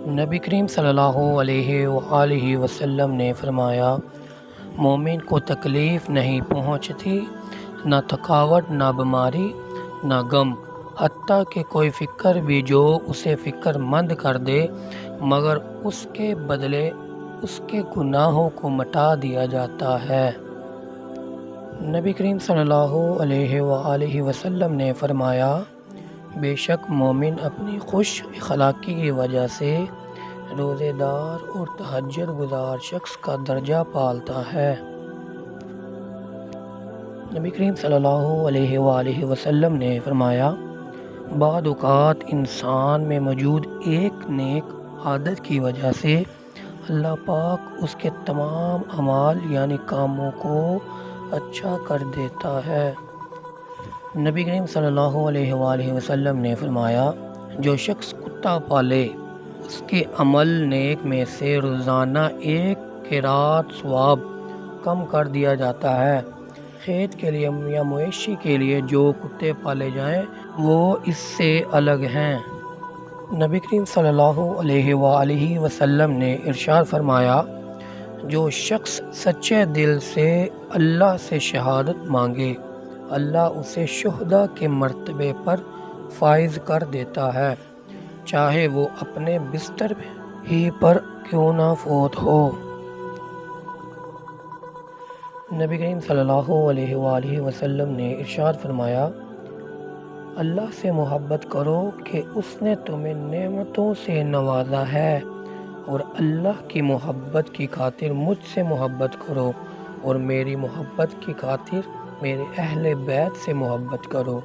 نبی کریم صلی اللہ علیہ وآلہ وسلم نے فرمایا، مومن کو تکلیف نہیں پہنچتی، نہ تھکاوٹ، نہ بیماری، نہ غم، حتیٰ کہ کوئی فکر بھی جو اسے فکر مند کر دے، مگر اس کے بدلے اس کے گناہوں کو مٹا دیا جاتا ہے۔ نبی کریم صلی اللہ علیہ وآلہ وسلم نے فرمایا، بے شک مومن اپنی خوش اخلاقی کی وجہ سے روزے دار اور تہجد گزار شخص کا درجہ پالتا ہے۔ نبی کریم صلی اللہ علیہ وآلہ وسلم نے فرمایا، بعض اوقات انسان میں موجود ایک نیک عادت کی وجہ سے اللہ پاک اس کے تمام اعمال یعنی کاموں کو اچھا کر دیتا ہے۔ نبی کریم صلی اللہ علیہ وآلہ وسلم نے فرمایا، جو شخص کتا پالے اس کے عمل نیک میں سے روزانہ ایک قیراط ثواب کم کر دیا جاتا ہے۔ کھیت کے لیے یا مویشی کے لیے جو کتے پالے جائیں وہ اس سے الگ ہیں۔ نبی کریم صلی اللہ علیہ وآلہ وسلم نے ارشاد فرمایا، جو شخص سچے دل سے اللہ سے شہادت مانگے، اللہ اسے شہداء کے مرتبے پر فائز کر دیتا ہے، چاہے وہ اپنے بستر ہی پر کیوں نہ فوت ہو۔ نبی کریم صلی اللہ علیہ وآلہ وسلم نے ارشاد فرمایا، اللہ سے محبت کرو کہ اس نے تمہیں نعمتوں سے نوازا ہے، اور اللہ کی محبت کی خاطر مجھ سے محبت کرو، اور میری محبت کی خاطر میرے اہل بیت سے محبت کرو۔